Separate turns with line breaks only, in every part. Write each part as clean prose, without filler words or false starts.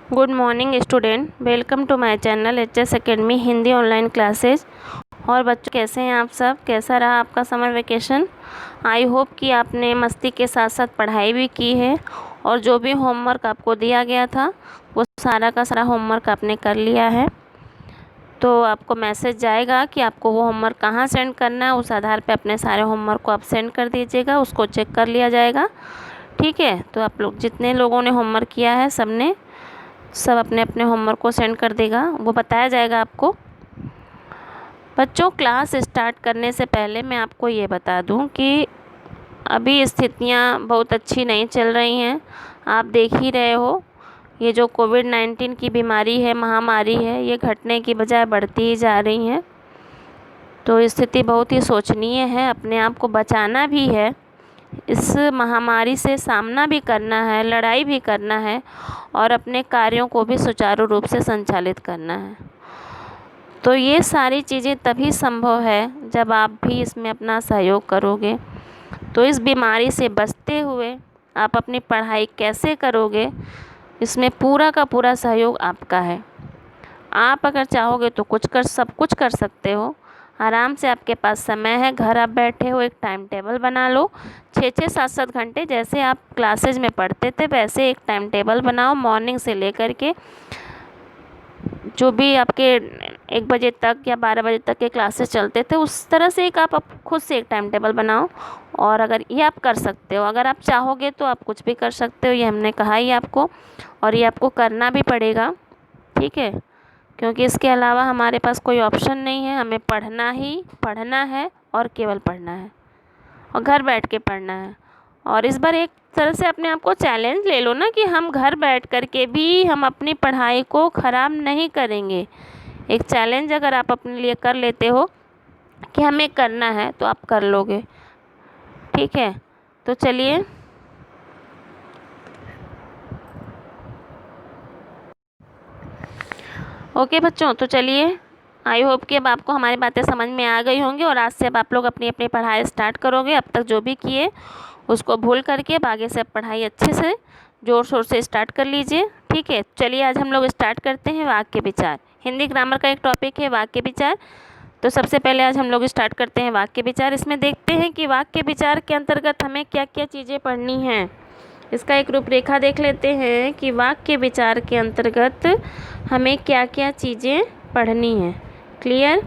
Good morning student, welcome to my channel HS academy Hindi online classes. और बच्चों कैसे हैं आप सब? कैसा रहा आपका समर वेकेशन? आई होप कि आपने मस्ती के साथ साथ पढ़ाई भी की है और जो भी होमवर्क आपको दिया गया था वो सारा का सारा होमवर्क आपने कर लिया है। तो आपको मैसेज जाएगा कि आपको वो होमवर्क कहाँ सेंड करना है, उस आधार पे अपने सारे होमवर्क को आप सेंड कर दीजिएगा, उसको चेक कर लिया जाएगा। ठीक है, तो आप लोग जितने लोगों ने होमवर्क किया है सब अपने अपने होमवर्क को सेंड कर देगा, वो बताया जाएगा आपको। बच्चों, क्लास स्टार्ट करने से पहले मैं आपको ये बता दूं कि अभी स्थितियां बहुत अच्छी नहीं चल रही हैं। आप देख ही रहे हो, ये जो कोविड-19 की बीमारी है, महामारी है, ये घटने की बजाय बढ़ती ही जा रही है। तो स्थिति बहुत ही शोचनीय है, अपने आप को बचाना भी है, इस महामारी से सामना भी करना है, लड़ाई भी करना है और अपने कार्यों को भी सुचारू रूप से संचालित करना है। तो ये सारी चीज़ें तभी संभव है जब आप भी इसमें अपना सहयोग करोगे। तो इस बीमारी से बचते हुए आप अपनी पढ़ाई कैसे करोगे, इसमें पूरा का पूरा सहयोग आपका है। आप अगर चाहोगे तो सब कुछ कर सकते हो। आराम से आपके पास समय है, घर आप बैठे हो, एक टाइम टेबल बना लो। 6-6, 7-7 घंटे जैसे आप क्लासेज में पढ़ते थे वैसे एक टाइम टेबल बनाओ। मॉर्निंग से लेकर के जो भी आपके 1 बजे तक या 12 बजे तक के क्लासेस चलते थे उस तरह से आप खुद से एक टाइम टेबल बनाओ। और अगर ये आप कर सकते हो, अगर आप चाहोगे तो आप कुछ भी कर सकते हो, ये हमने कहा ही आपको, और ये आपको करना भी पड़ेगा। ठीक है, क्योंकि इसके अलावा हमारे पास कोई ऑप्शन नहीं है। हमें पढ़ना है और केवल पढ़ना है और घर बैठ के पढ़ना है। और इस बार एक तरह से अपने आप को चैलेंज ले लो ना कि हम घर बैठ कर के भी हम अपनी पढ़ाई को ख़राब नहीं करेंगे। एक चैलेंज अगर आप अपने लिए कर लेते हो कि हमें करना है तो आप कर लोगे। ठीक है, तो चलिए ओके बच्चों, तो चलिए, आई होप कि अब आपको हमारी बातें समझ में आ गई होंगी और आज से अब आप लोग अपनी अपनी पढ़ाई स्टार्ट करोगे। अब तक जो भी किए उसको भूल करके अब आगे से पढ़ाई अच्छे से ज़ोर शोर से स्टार्ट कर लीजिए। ठीक है, चलिए आज हम लोग स्टार्ट करते हैं वाक्य विचार। हिंदी ग्रामर का एक टॉपिक है वाक्य विचार। तो सबसे पहले आज हम लोग स्टार्ट करते हैं वाक्य विचार। इसमें देखते हैं कि वाक्य विचार के अंतर्गत हमें क्या क्या चीज़ें पढ़नी हैं। इसका एक रूपरेखा देख लेते हैं कि वाक्य विचार के अंतर्गत हमें क्या क्या चीज़ें पढ़नी हैं। क्लियर?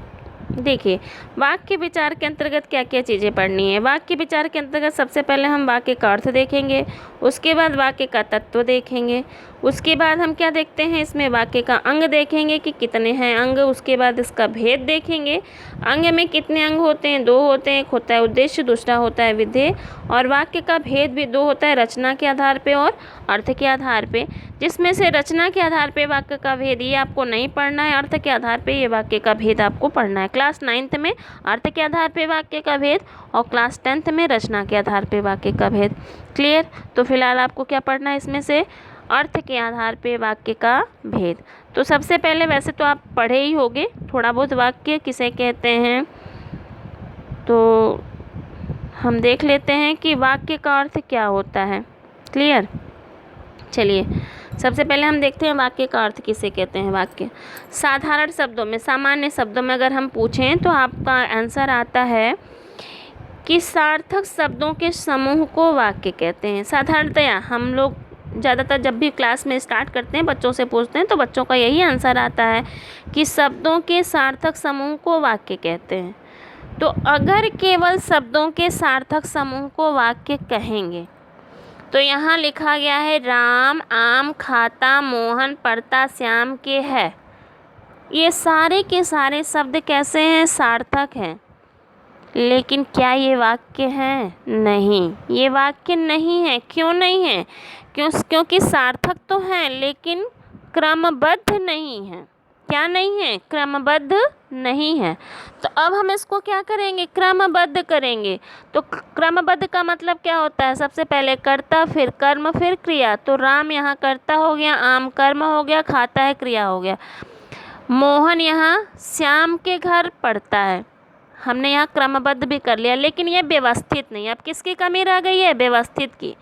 देखिए, वाक्य विचार के अंतर्गत क्या क्या चीज़ें पढ़नी है। वाक्य विचार के अंतर्गत सबसे पहले हम वाक्य का अर्थ देखेंगे, उसके बाद वाक्य का तत्व देखेंगे, उसके बाद हम क्या देखते हैं, इसमें वाक्य का अंग देखेंगे कि कितने हैं अंग, उसके बाद इसका भेद देखेंगे। अंग में कितने अंग होते हैं? 2 होते हैं। एक होता है उद्देश्य, दूसरा होता है विधेय। और वाक्य का भेद भी 2 होता है, रचना के आधार पे और अर्थ के आधार पे। जिसमें से रचना के आधार पे वाक्य का भेद ये आपको नहीं पढ़ना है, अर्थ के आधार पे ये वाक्य का भेद आपको पढ़ना है। क्लास 9th में अर्थ के आधार पे वाक्य का भेद और क्लास 10th में रचना के आधार पे वाक्य का भेद। क्लियर? तो फिलहाल आपको क्या पढ़ना है इसमें से? अर्थ के आधार पे वाक्य का भेद। तो सबसे पहले, वैसे तो आप पढ़े ही होंगे थोड़ा बहुत वाक्य किसे कहते हैं, तो हम देख लेते हैं कि वाक्य का अर्थ क्या होता है। क्लियर? चलिए, सबसे पहले हम देखते हैं वाक्य का अर्थ किसे कहते हैं। वाक्य साधारण शब्दों में, सामान्य शब्दों में अगर हम पूछें तो आपका आंसर आता है कि सार्थक शब्दों के समूह को वाक्य कहते हैं। साधारणतया हम लोग ज़्यादातर जब भी क्लास में स्टार्ट करते हैं, बच्चों से पूछते हैं, तो बच्चों का यही आंसर आता है कि शब्दों के सार्थक समूह को वाक्य कहते हैं। तो अगर केवल शब्दों के सार्थक समूह को वाक्य कहेंगे तो यहाँ लिखा गया है राम आम खाता, मोहन पढ़ता, श्याम के है। ये सारे के सारे शब्द कैसे हैं? सार्थक हैं। लेकिन क्या ये वाक्य हैं? नहीं, ये वाक्य नहीं है। क्यों नहीं है? क्योंकि सार्थक तो हैं लेकिन क्रमबद्ध नहीं है। क्या नहीं है? क्रमबद्ध नहीं है। तो अब हम इसको क्या करेंगे? क्रमबद्ध करेंगे। तो क्रमबद्ध का मतलब क्या होता है? सबसे पहले कर्ता, फिर कर्म, फिर क्रिया। तो राम यहाँ कर्ता हो गया, आम कर्म हो गया, खाता है क्रिया हो गया। मोहन यहाँ श्याम के घर पढ़ता है, हमने यहाँ क्रमबद्ध भी कर लिया, लेकिन ये व्यवस्थित नहीं। अब किसकी कमी रह गई है? व्यवस्थित की।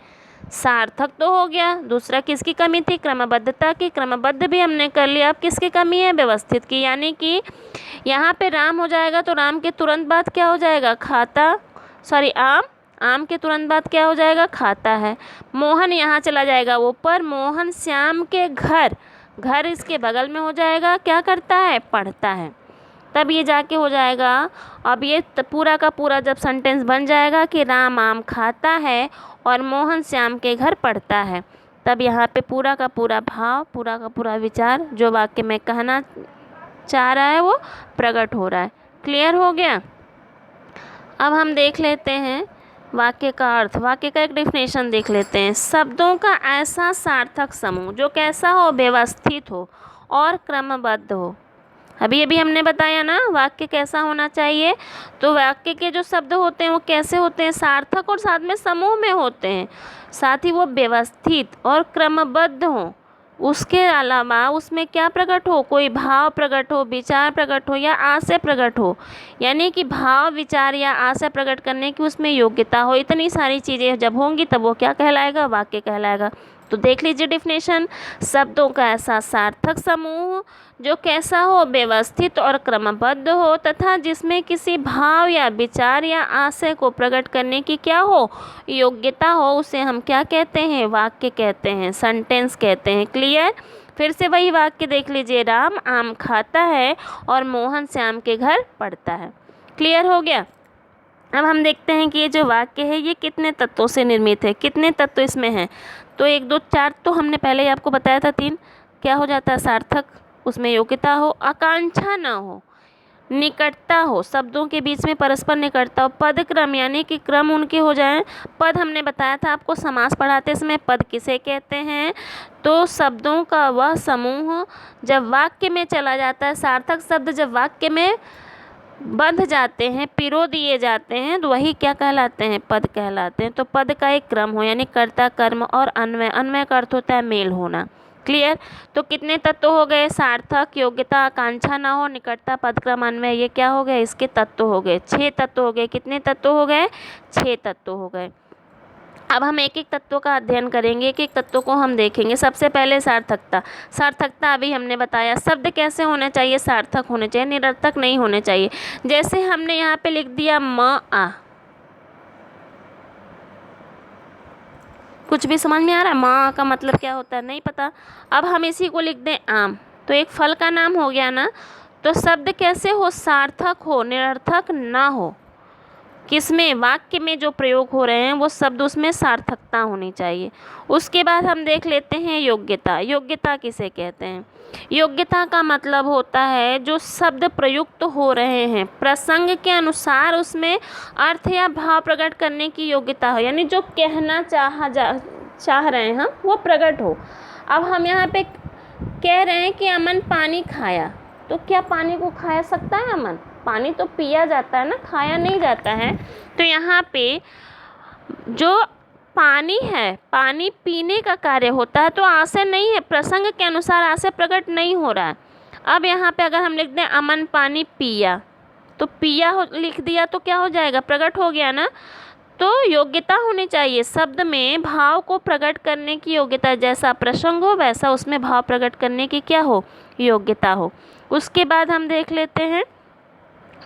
सार्थक तो हो गया, दूसरा किसकी कमी थी? क्रमबद्धता की। क्रमबद्ध भी हमने कर लिया, अब किसकी कमी है? व्यवस्थित की। यानी कि यहाँ पे राम हो जाएगा तो राम के तुरंत बाद क्या हो जाएगा? आम। आम के तुरंत बाद क्या हो जाएगा? खाता है। मोहन यहाँ चला जाएगा ऊपर, मोहन श्याम के घर, घर इसके बगल में हो जाएगा, क्या करता है? पढ़ता है। तब ये जाके हो जाएगा, अब ये पूरा का पूरा जब सेंटेंस बन जाएगा कि राम आम खाता है और मोहन श्याम के घर पढ़ता है, तब यहाँ पे पूरा का पूरा भाव, पूरा का पूरा विचार जो वाक्य में कहना चाह रहा है वो प्रकट हो रहा है। क्लियर हो गया? अब हम देख लेते हैं वाक्य का अर्थ। वाक्य का एक डेफिनेशन देख लेते हैं। शब्दों का ऐसा सार्थक समूह जो कैसा हो? व्यवस्थित हो और क्रमबद्ध हो। अभी अभी हमने बताया ना वाक्य कैसा होना चाहिए, तो वाक्य के जो शब्द होते हैं वो कैसे होते हैं? सार्थक और साथ में समूह में होते हैं, साथ ही वो व्यवस्थित और क्रमबद्ध हों। उसके अलावा उसमें क्या प्रकट हो? कोई भाव प्रकट हो, विचार प्रकट हो या आशय प्रकट हो। यानी कि भाव, विचार या आशय प्रकट करने की उसमें योग्यता हो। इतनी सारी चीज़ें जब होंगी तब वो क्या कहलाएगा? वाक्य कहलाएगा। तो देख लीजिए डेफिनेशन। शब्दों का ऐसा सार्थक समूह जो कैसा हो? व्यवस्थित और क्रमबद्ध हो तथा जिसमें किसी भाव या विचार या आशय को प्रकट करने की क्या हो? योग्यता हो, उसे हम क्या कहते हैं? वाक्य कहते हैं, सेंटेंस कहते हैं। क्लियर? फिर से वही वाक्य देख लीजिए। राम आम खाता है और मोहन श्याम के घर पढ़ता है। क्लियर हो गया? अब हम देखते हैं कि ये जो वाक्य है ये कितने तत्वों से निर्मित है, कितने तत्व इसमें हैं। तो 1 2 4 तो हमने पहले ही आपको बताया था। 3 क्या हो जाता है? सार्थक, उसमें योग्यता हो, आकांक्षा ना हो, निकटता हो, शब्दों के बीच में परस्पर निकटता हो, पद क्रम यानी कि क्रम उनके हो जाएं। पद हमने बताया था आपको समास पढ़ाते समय पद किसे कहते हैं? तो शब्दों का वह समूह जब वाक्य में चला जाता है। सार्थक शब्द जब वाक्य में बंध जाते हैं, पिरो दिए जाते हैं, तो वही क्या कहलाते हैं? पद कहलाते हैं। तो पद का एक क्रम हो, यानी कर्ता, कर्म और अन्वय। अन्वय का अर्थ होता है मेल होना। क्लियर? तो कितने तत्व हो गए? सार्थक, योग्यता, आकांक्षा ना हो, निकटता, पदक्रम, अन्वय। ये क्या हो गए? इसके तत्व हो गए। 6 तत्व हो गए। कितने तत्व हो गए? 6 तत्व हो गए। अब हम एक एक तत्व का अध्ययन करेंगे, एक एक तत्व को हम देखेंगे। सबसे पहले सार्थकता। सार्थकता अभी हमने बताया, शब्द कैसे होने चाहिए? सार्थक होने चाहिए, निरर्थक नहीं होने चाहिए। जैसे हमने यहाँ पे लिख दिया म आ, कुछ भी समझ में आ रहा है? माँ का मतलब क्या होता है? नहीं पता। अब हम इसी को लिख दें आम, तो एक फल का नाम हो गया ना। तो शब्द कैसे हो? सार्थक हो, निरर्थक ना हो। किसमें? वाक्य में जो प्रयोग हो रहे हैं वो शब्द उसमें सार्थकता होनी चाहिए। उसके बाद हम देख लेते हैं योग्यता। योग्यता किसे कहते हैं? योग्यता का मतलब होता है जो शब्द प्रयुक्त हो रहे हैं प्रसंग के अनुसार उसमें अर्थ या भाव प्रकट करने की योग्यता हो, यानी जो कहना चाह रहे हैं हम वो प्रकट हो। अब हम यहाँ पे कह रहे हैं कि अमन पानी खाया, तो क्या पानी को खाया सकता है अमन? पानी तो पिया जाता है ना, खाया नहीं जाता है। तो यहाँ पे जो पानी है, पानी पीने का कार्य होता है, तो आशय नहीं है, प्रसंग के अनुसार आशय प्रकट नहीं हो रहा है। अब यहाँ पे अगर हम लिख दें अमन पानी पिया, तो पिया लिख दिया तो क्या हो जाएगा? प्रकट हो गया ना। तो योग्यता होनी चाहिए, शब्द में भाव को प्रकट करने की योग्यता। जैसा प्रसंग हो वैसा उसमें भाव प्रकट करने की क्या हो? योग्यता हो। उसके बाद हम देख लेते हैं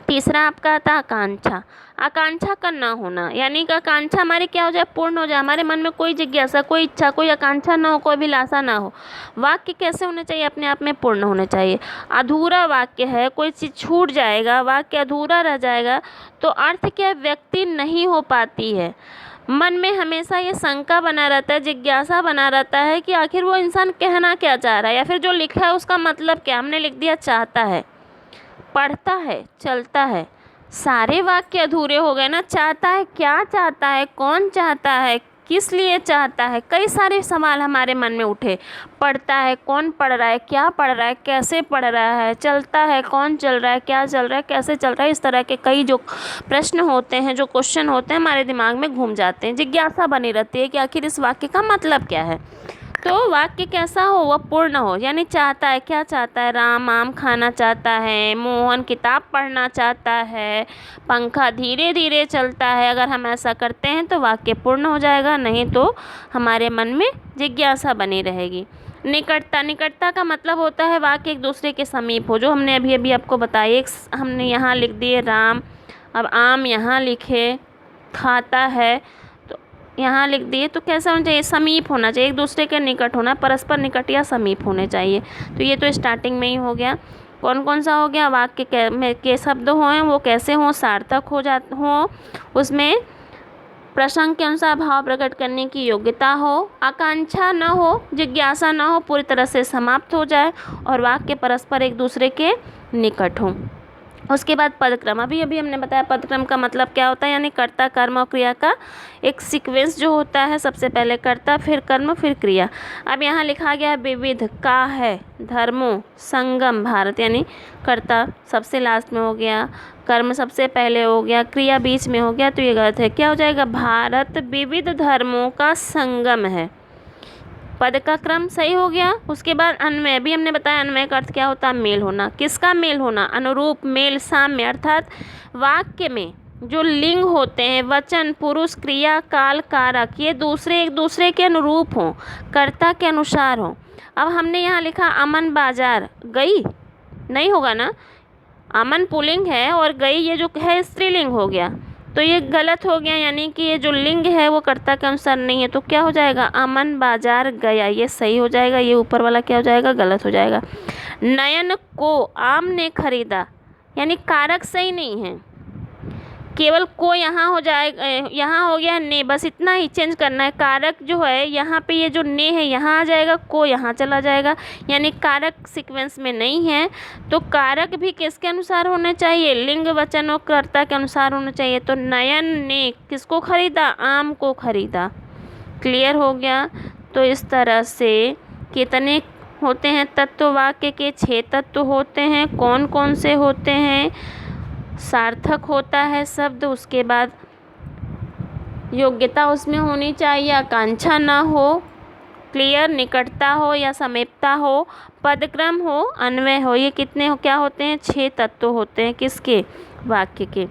तीसरा आपका आता आकांक्षा। आकांक्षा का ना होना, यानी कि आकांक्षा हमारी क्या हो जाए? पूर्ण हो जाए। हमारे मन में कोई जिज्ञासा, कोई इच्छा, कोई आकांक्षा ना हो, कोई अभिलाषा ना हो। वाक्य कैसे होने चाहिए? अपने आप में पूर्ण होने चाहिए। अधूरा वाक्य है, कोई चीज़ छूट जाएगा, वाक्य अधूरा रह जाएगा, तो अर्थ क्या व्यक्ति नहीं हो पाती है। मन में हमेशा ये शंका बना रहता है, जिज्ञासा बना रहता है कि आखिर वो इंसान कहना क्या चाह रहा है, या फिर जो लिखा है उसका मतलब क्या। हमने लिख दिया चाहता है, पढ़ता है, चलता है, सारे वाक्य अधूरे हो गए ना। चाहता है, क्या चाहता है, कौन चाहता है, किस लिए चाहता है, कई सारे सवाल हमारे मन में उठे। पढ़ता है, कौन पढ़ रहा है, क्या पढ़ रहा है, कैसे पढ़ रहा है, चलता है, कौन चल रहा है, क्या चल रहा है, कैसे चल रहा है। इस तरह के कई जो प्रश्न होते हैं, जो क्वेश्चन होते हैं, हमारे दिमाग में घूम जाते हैं। जिज्ञासा बनी रहती है कि आखिर इस वाक्य का मतलब क्या है। तो वाक्य कैसा हो, वह पूर्ण हो, यानी चाहता है, क्या चाहता है, राम आम खाना चाहता है, मोहन किताब पढ़ना चाहता है, पंखा धीरे धीरे चलता है। अगर हम ऐसा करते हैं तो वाक्य पूर्ण हो जाएगा, नहीं तो हमारे मन में जिज्ञासा बनी रहेगी। निकटता, निकटता का मतलब होता है वाक्य एक दूसरे के समीप हो, जो हमने अभी अभी आपको बताया। एक हमने यहाँ लिख दिए राम, अब आम यहाँ लिखे, खाता है तो यहाँ लिख दिए, तो कैसा होना चाहिए, समीप होना चाहिए, एक दूसरे के निकट होना, परस्पर निकट या समीप होने चाहिए। तो ये तो स्टार्टिंग में ही हो गया। कौन कौन सा हो गया, वाक्य में के शब्द हों वो कैसे हों, सार्थक हों, उसमें प्रसंग के अनुसार भाव प्रकट करने की योग्यता हो, आकांक्षा न हो, जिज्ञासा न हो, पूरी तरह से समाप्त हो जाए, और वाक्य परस्पर एक दूसरे के निकट हों। उसके बाद पदक्रम, अभी हमने बताया पदक्रम का मतलब क्या होता है, यानी कर्ता कर्म और क्रिया का एक सीक्वेंस जो होता है, सबसे पहले कर्ता फिर कर्म फिर क्रिया। अब यहाँ लिखा गया विविध, का है, धर्मों, संगम, भारत, यानी कर्ता सबसे लास्ट में हो गया, कर्म सबसे पहले हो गया, क्रिया बीच में हो गया, तो ये गलत है। क्या हो जाएगा, भारत विविध धर्मों का संगम है। पद का क्रम सही हो गया। उसके बाद अन्वय, भी हमने बताया अन्वय का अर्थ क्या होता है, मेल होना। किसका मेल होना, अनुरूप, मेल, साम्य, अर्थात वाक्य में जो लिंग होते हैं, वचन, पुरुष, क्रिया, काल, कारक, ये एक दूसरे के अनुरूप हों, कर्ता के अनुसार हों। अब हमने यहाँ लिखा अमन बाजार गई, नहीं होगा ना, अमन पुल्लिंग है और गई ये जो है स्त्रीलिंग हो गया, तो ये गलत हो गया, यानी कि ये जो लिंग है वो कर्ता के अनुसार नहीं है। तो क्या हो जाएगा, अमन बाजार गया, ये सही हो जाएगा, ये ऊपर वाला क्या हो जाएगा, गलत हो जाएगा। नयन को आम ने खरीदा, यानी कारक सही नहीं है, केवल को यहाँ हो जाएगा, यहाँ हो गया ने, बस इतना ही चेंज करना है। कारक जो है यहाँ पे ये जो ने है यहाँ आ जाएगा, को यहाँ चला जाएगा, यानी कारक सीक्वेंस में नहीं है। तो कारक भी किसके अनुसार होने चाहिए, लिंग, वचन और कर्ता के अनुसार होना चाहिए। तो नयन ने किसको खरीदा, आम को खरीदा। क्लियर हो गया। तो इस तरह से कितने होते हैं तत्व, वाक्य के 6 तत्व होते हैं। कौन कौन से होते हैं, सार्थक होता है शब्द, उसके बाद योग्यता उसमें होनी चाहिए, आकांक्षा ना हो, क्लियर, निकटता हो या समीपता हो, पदक्रम हो, अन्वय हो। ये कितने हो, क्या होते हैं, 6 तत्व होते हैं, किसके, वाक्य के।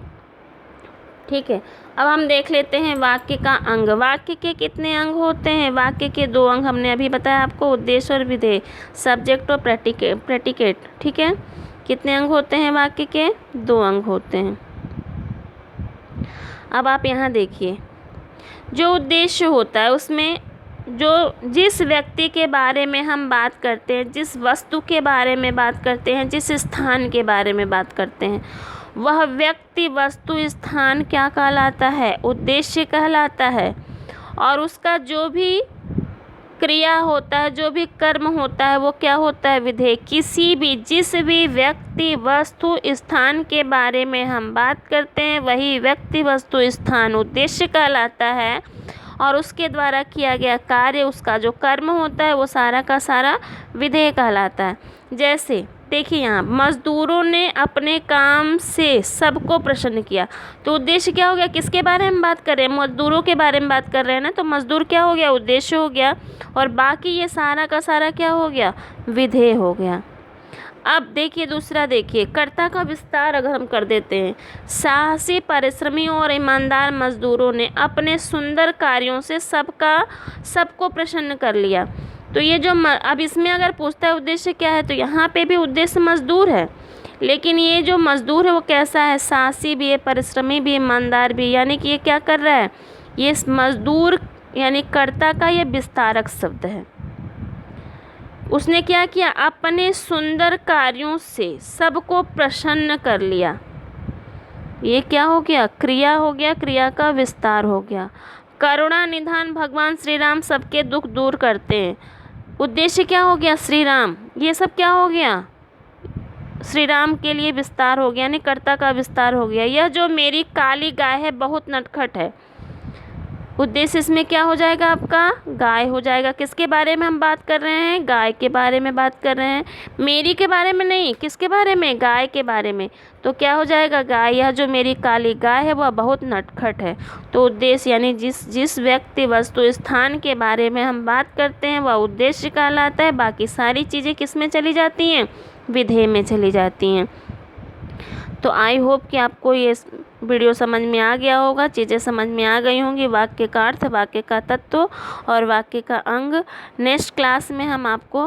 ठीक है, अब हम देख लेते हैं वाक्य का अंग। वाक्य के कितने अंग होते हैं, वाक्य के 2 अंग हमने अभी बताया आपको, उद्देश्य और विधेय, सब्जेक्ट और प्रेडिकेट। ठीक है, कितने अंग होते हैं वाक्य के, 2 अंग होते हैं। अब आप यहाँ देखिए, जो उद्देश्य होता है उसमें जिस व्यक्ति के बारे में हम बात करते हैं, जिस वस्तु के बारे में बात करते हैं, जिस स्थान के बारे में बात करते हैं, वह व्यक्ति, वस्तु, स्थान क्या कहलाता है, उद्देश्य कहलाता है। और उसका जो भी क्रिया होता है, जो भी कर्म होता है, वो क्या होता है, विधेय। जिस भी व्यक्ति, वस्तु, स्थान के बारे में हम बात करते हैं, वही व्यक्ति, वस्तु, स्थान उद्देश्य कहलाता है। और उसके द्वारा किया गया कार्य, उसका जो कर्म होता है, वो सारा का सारा विधेय कहलाता है। जैसे देखिए यहाँ, मजदूरों ने अपने काम से सबको प्रसन्न किया, तो उद्देश्य क्या हो गया, किसके बारे में बात कर रहे हैं, मजदूरों के बारे में बात कर रहे हैं ना, तो मजदूर क्या हो गया, उद्देश्य हो गया। और बाकी ये सारा का सारा क्या हो गया, विधेय हो गया। अब देखिए दूसरा, देखिए कर्ता का विस्तार अगर हम कर देते हैं, साहसी, परिश्रमी और ईमानदार मजदूरों ने अपने सुंदर कार्यों से सबको प्रसन्न कर लिया। तो ये जो अब इसमें अगर पूछता है उद्देश्य क्या है, तो यहाँ पे भी उद्देश्य मजदूर है, लेकिन ये जो मजदूर है वो कैसा है, साहसी भी है, परिश्रमी भी, ईमानदार भी, यानी कि ये क्या कर रहा है, ये मजदूर यानी कर्ता का ये विस्तारक शब्द है। उसने क्या किया, अपने सुंदर कार्यों से सबको प्रसन्न कर लिया। ये क्या हो गया, क्रिया हो गया, क्रिया का विस्तार हो गया। करुणा निधान, भगवान श्री राम सबके दुख दूर करते हैं, उद्देश्य क्या हो गया, श्री राम, ये सब क्या हो गया, श्री राम के लिए विस्तार हो गया, यानी कर्ता का विस्तार हो गया। यह जो मेरी काली गाय है बहुत नटखट है, उद्देश्य इसमें क्या हो जाएगा आपका, गाय हो जाएगा। किसके बारे में हम बात कर रहे हैं, गाय के बारे में बात कर रहे हैं, मेरी के बारे में नहीं, किसके बारे में, गाय के बारे में। तो क्या हो जाएगा, गाय, यह जो मेरी काली गाय है वह बहुत नटखट है। तो उद्देश्य यानी जिस व्यक्ति वस्तु स्थान के बारे में हम बात करते हैं वह उद्देश्य कहलाता है। बाकी सारी चीज़ें किस में चली जाती हैं, विधेय में चली जाती हैं। तो आई होप कि आपको ये वीडियो समझ में आ गया होगा, चीज़ें समझ में आ गई होंगी, वाक्य का अर्थ, वाक्य का तत्व और वाक्य का अंग। नेक्स्ट क्लास में हम आपको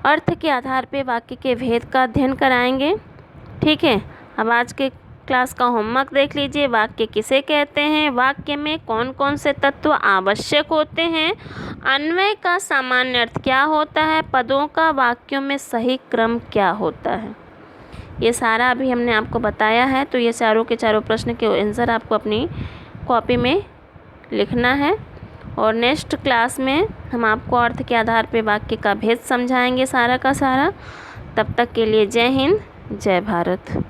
अर्थ के आधार पे वाक्य के भेद का अध्ययन कराएंगे। ठीक है, अब आज के क्लास का होमवर्क देख लीजिए। वाक्य किसे कहते हैं, वाक्य में कौन कौन से तत्व आवश्यक होते हैं, अन्वय का सामान्य अर्थ क्या होता है, पदों का वाक्यों में सही क्रम क्या होता है, ये सारा अभी हमने आपको बताया है। तो ये चारों के चारों प्रश्न के आंसर आपको अपनी कॉपी में लिखना है। और नेक्स्ट क्लास में हम आपको अर्थ के आधार पे वाक्य का भेद समझाएंगे सारा का सारा। तब तक के लिए जय हिंद, जय भारत।